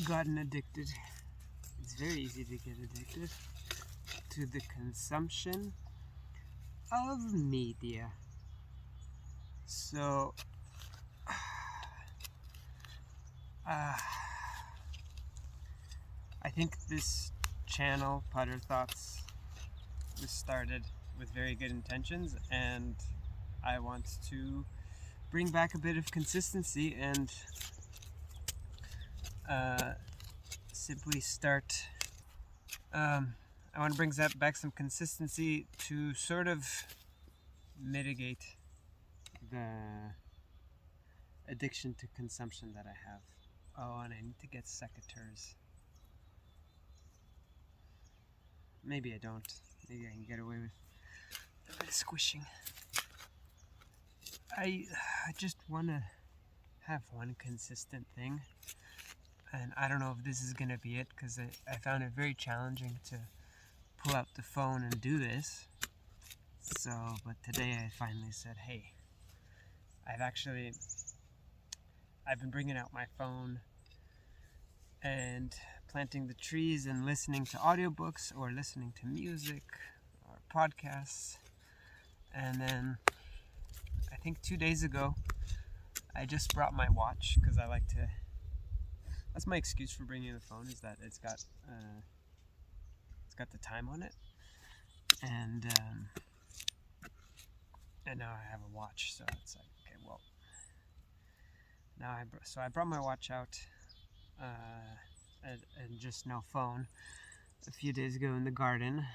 gotten addicted. It's very easy to get addicted to the consumption of media. So, I think this channel, Putter Thoughts, was started with very good intentions, and I want to bring back a bit of consistency and simply start. I want to bring back some consistency to sort of mitigate the addiction to consumption that I have. Oh, and I need to get secateurs. Maybe I don't. Maybe I can get away with a bit of squishing. I just want to have one consistent thing. And I don't know if this is going to be it, because I found it very challenging to pull out the phone and do this. So, but today I finally said, hey, I've been bringing out my phone and planting the trees and listening to audiobooks or listening to music or podcasts. And then I think 2 days ago, I just brought my watch because I like to. That's my excuse for bringing the phone, is that it's got the time on it, and now I have a watch, so it's like, okay, well, now I brought my watch out, and just no phone, a few days ago in the garden,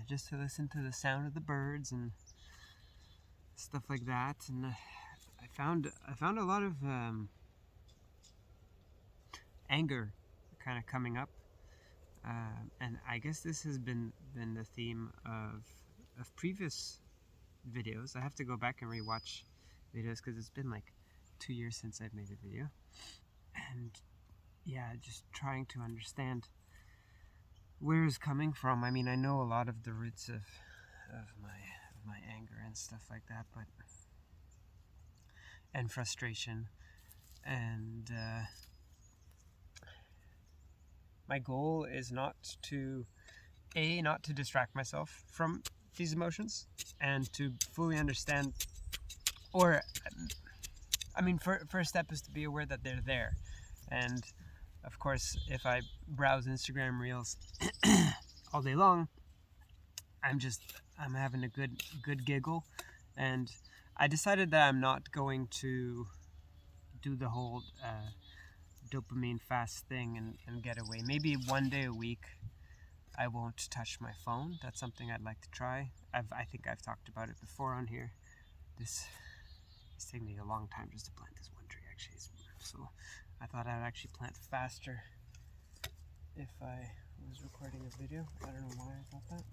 just to listen to the sound of the birds and stuff like that, and I found a lot of anger kind of coming up, and I guess this has been the theme of previous videos. I have to go back and rewatch videos because it's been like 2 years since I've made a video, and yeah, just trying to understand where it's coming from. I mean, I know a lot of the roots of my anger and stuff like that, but and frustration, and my goal is not to distract myself from these emotions, and to fully understand, or I mean, first step is to be aware that they're there. And of course, if I browse Instagram Reels all day long, I'm having a good giggle, and I decided that I'm not going to do the whole dopamine fast thing and get away. Maybe one day a week I won't touch my phone. That's something I'd like to try. I think I've talked about it before on here. It's taken me a long time just to plant this one tree, actually. So I thought I'd actually plant faster if I was recording a video. I don't know why I thought that.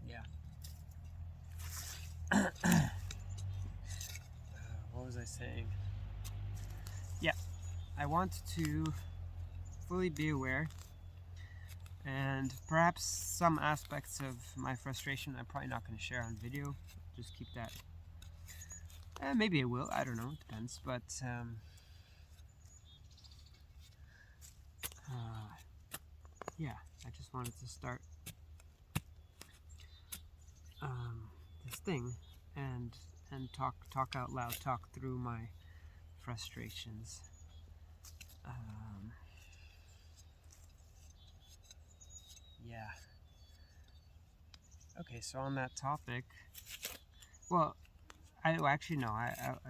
Yeah. What was I saying? Yeah, I want to fully be aware, and perhaps some aspects of my frustration I'm probably not going to share on video. Just keep that. Maybe I will. I don't know. It depends. But yeah, I just wanted to start this thing and talk out loud, talk through my frustrations. Yeah. Okay, so on that topic, well, I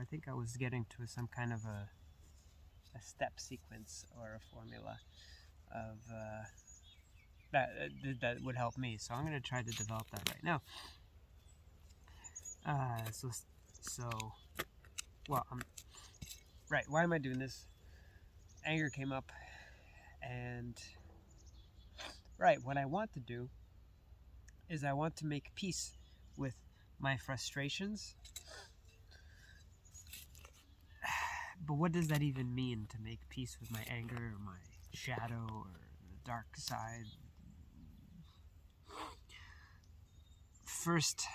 think I was getting to some kind of a step sequence or a formula of that would help me. So I'm going to try to develop that right now. Right. Why am I doing this? Anger came up, and right, what I want to do is I want to make peace with my frustrations. But what does that even mean, to make peace with my anger or my shadow or the dark side? First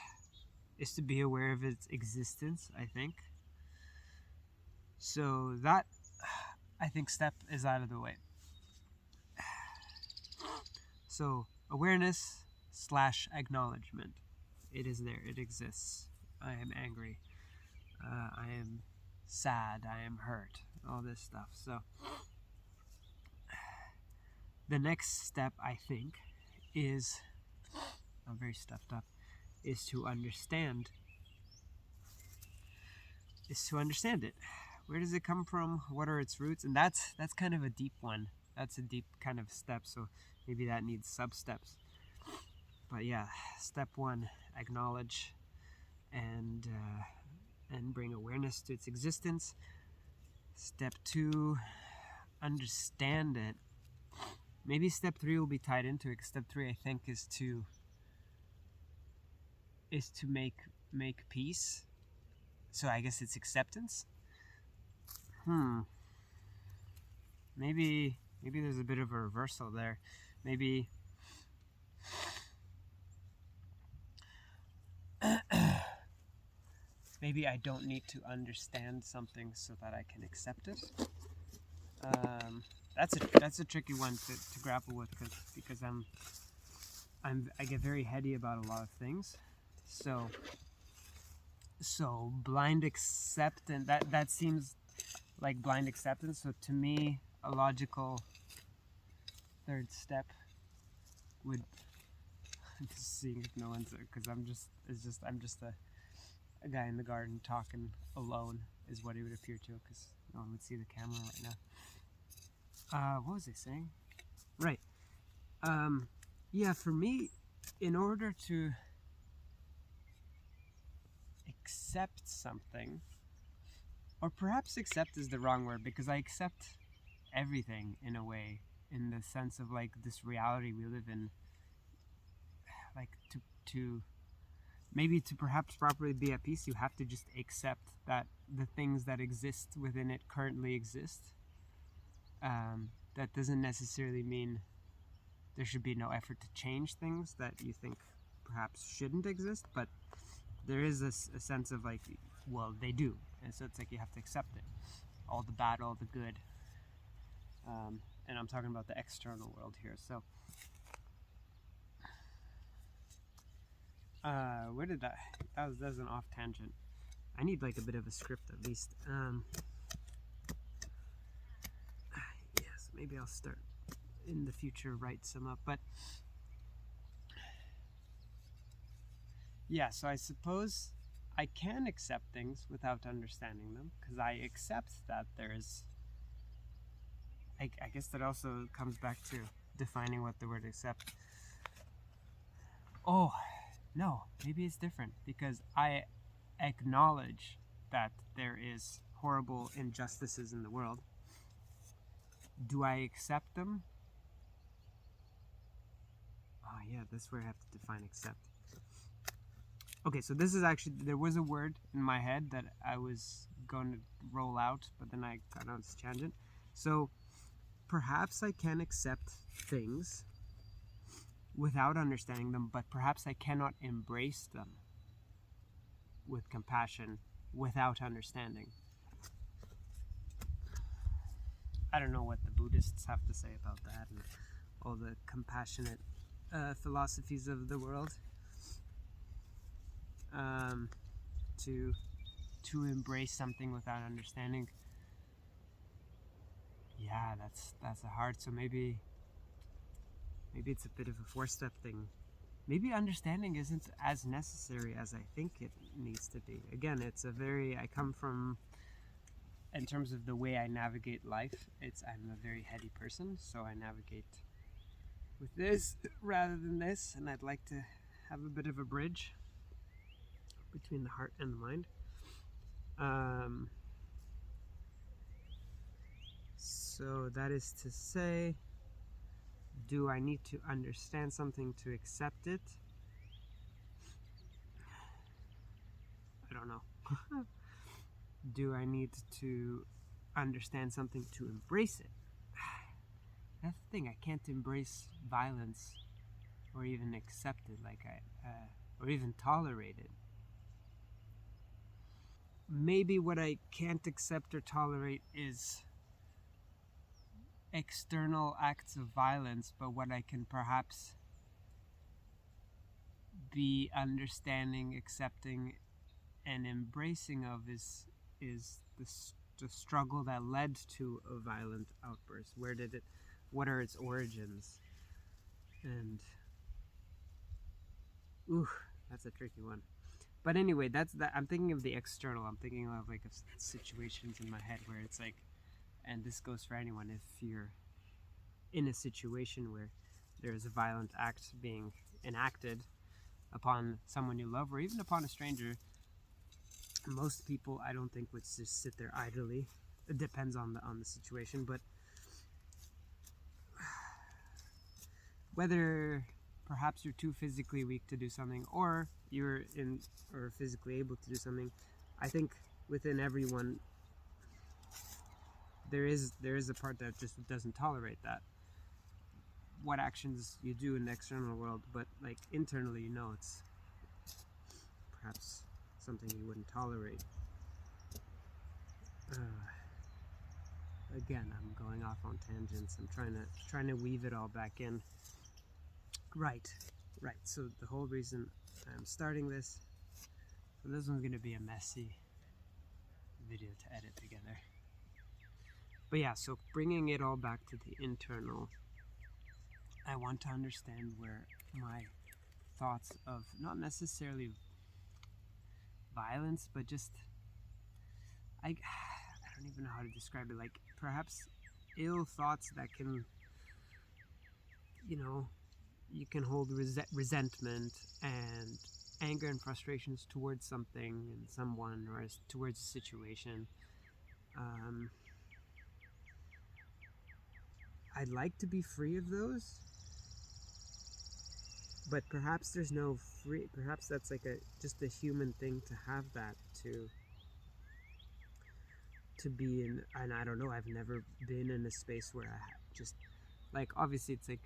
is to be aware of its existence, I think. So that, I think, step is out of the way. So awareness / acknowledgement. It is there. It exists. I am angry. I am sad. I am hurt. All this stuff. So the next step, I think, is, I'm very stuffed up, is to understand. It. Where does it come from? What are its roots? And that's kind of a deep one. That's a deep kind of step. So maybe that needs sub steps. But yeah, step one, acknowledge and bring awareness to its existence. Step two, understand it. Maybe step three will be tied into it. Step three, I think, is to make peace. So I guess it's acceptance. Maybe there's a bit of a reversal there. Maybe maybe I don't need to understand something so that I can accept it. That's a tricky one to grapple with because I get very heady about a lot of things. So blind acceptance, that seems like blind acceptance. So to me, a logical third step would, just seeing if no one's there, because I'm just a guy in the garden talking alone is what it would appear to, because no one would see the camera right now. What was I saying? Right. Yeah, for me, in order to accept something, or perhaps accept is the wrong word, because I accept everything in a way, in the sense of like this reality we live in, like to maybe to perhaps properly be at peace, you have to just accept that the things that exist within it currently exist. That doesn't necessarily mean there should be no effort to change things that you think perhaps shouldn't exist, but there is a sense of like, well, they do, and so it's like you have to accept it, all the bad, all the good, and I'm talking about the external world here. So where did that was an off tangent. I need like a bit of a script at least. Yes, maybe I'll start in the future write some up, but yeah, so I suppose I can accept things without understanding them, because I accept that there's, I guess that also comes back to defining what the word accept. Oh, no, maybe it's different, because I acknowledge that there is horrible injustices in the world. Do I accept them? Oh yeah, that's where I have to define accept. Okay, so this is actually, there was a word in my head that I was going to roll out, but then I got on this tangent. So perhaps I can accept things without understanding them, but perhaps I cannot embrace them with compassion without understanding. I don't know what the Buddhists have to say about that and all the compassionate philosophies of the world. To embrace something without understanding. Yeah, that's a hard. So maybe it's a bit of a 4-step thing. Maybe understanding isn't as necessary as I think it needs to be. Again, I come from, in terms of the way I navigate life, I'm a very heady person, so I navigate with this rather than this, and I'd like to have a bit of a bridge between the heart and the mind. So that is to say, do I need to understand something to accept it? I don't know. Do I need to understand something to embrace it? That's the thing. I can't embrace violence or even accept it, or even tolerate it. maybe what I can't accept or tolerate is external acts of violence, but what I can perhaps be understanding, accepting, and embracing of is the struggle that led to a violent outburst. What are its origins? And ooh, that's a tricky one. But anyway, that's that. I'm thinking of the external. I'm thinking of like of situations in my head where it's like, and this goes for anyone. If you're in a situation where there's a violent act being enacted upon someone you love, or even upon a stranger, most people I don't think would just sit there idly. It depends on the situation, but whether perhaps you're too physically weak to do something, or or physically able to do something, I think within everyone there is a part that just doesn't tolerate that. What actions you do in the external world, but like internally, it's perhaps something you wouldn't tolerate. Again, I'm going off on tangents. I'm trying to weave it all back in. Right. So the whole reason I'm starting this, so this one's gonna be a messy video to edit together. But yeah, so bringing it all back to the internal, I want to understand where my thoughts of not necessarily violence, but just I don't even know how to describe it. Like perhaps ill thoughts that can, you can hold resentment and anger and frustrations towards something and someone, or towards a situation. I'd like to be free of those, but perhaps there's no free. Perhaps that's like just a human thing to have that to be in. And I don't know. I've never been in a space where I just like. Obviously, it's like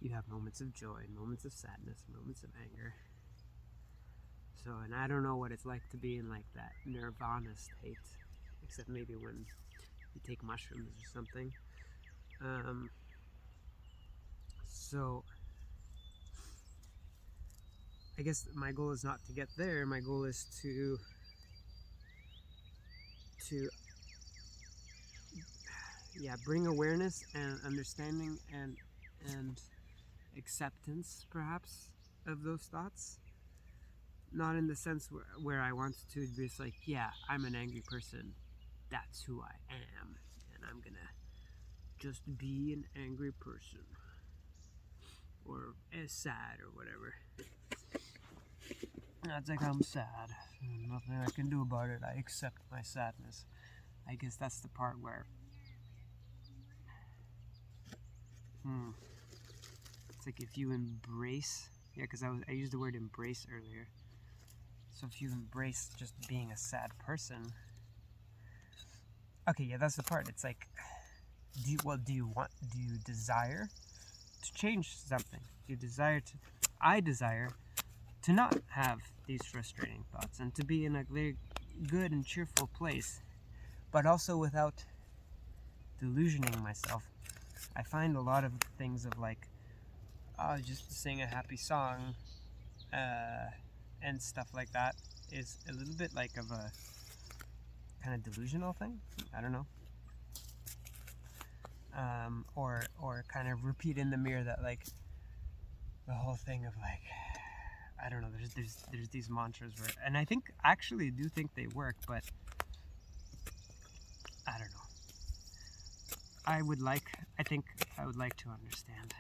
you have moments of joy, moments of sadness, moments of anger. So, and I don't know what it's like to be in like that nirvana state, except maybe when you take mushrooms or something. So I guess my goal is not to get there. My goal is to bring awareness and understanding and acceptance, perhaps, of those thoughts. Not in the sense where I want to be just like, yeah, I'm an angry person. That's who I am, and I'm gonna just be an angry person, or as sad, or whatever. It's like, I'm sad. Nothing I can do about it. I accept my sadness. I guess that's the part where it's like if you embrace, because I used the word embrace earlier. So if you embrace just being a sad person, okay, yeah, that's the part. It's like, do you desire to change something? I desire to not have these frustrating thoughts and to be in a very good and cheerful place, but also without delusioning myself. I find a lot of things of like, just to sing a happy song, and stuff like that is a little bit like of a kind of delusional thing. I don't know. Or kind of repeat in the mirror that like the whole thing of like, I don't know. There's these mantras where, and I do think they work, but I don't know. I would like to understand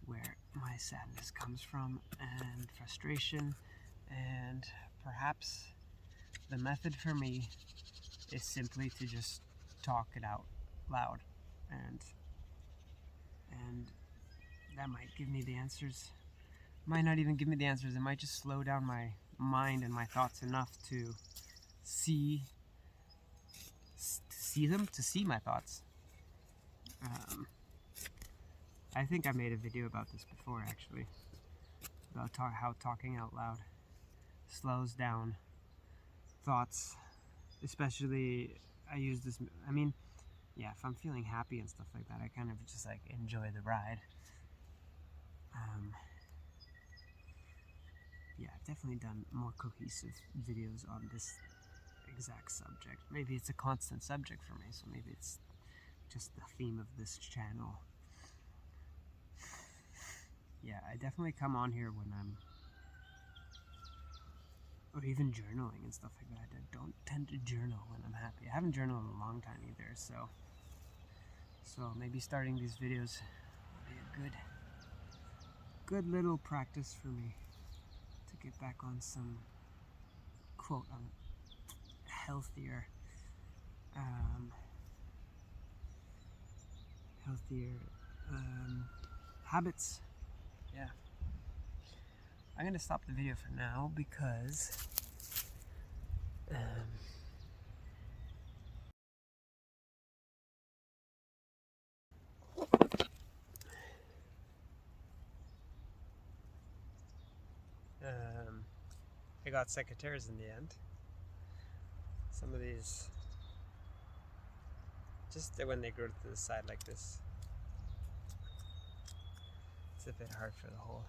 where my sadness comes from and frustration, and perhaps the method for me is simply to just talk it out loud, and that might give me the answers. Might not even give me the answers. It might just slow down my mind and my thoughts enough to see my thoughts. I think I made a video about this before, actually, about how talking out loud slows down thoughts, especially I use this, I mean, yeah, if I'm feeling happy and stuff like that, I kind of just like enjoy the ride. Yeah, I've definitely done more cohesive videos on this exact subject. Maybe it's a constant subject for me, so maybe it's just the theme of this channel. Yeah, I definitely come on here when I'm, or even journaling and stuff like that. I don't tend to journal when I'm happy. I haven't journaled in a long time either, so maybe starting these videos will be a good little practice for me to get back on some quote on healthier habits. Yeah, I'm gonna stop the video for now because I got secateurs in the end. Some of these, just when they grow to the side like this, it's a bit hard for the hole.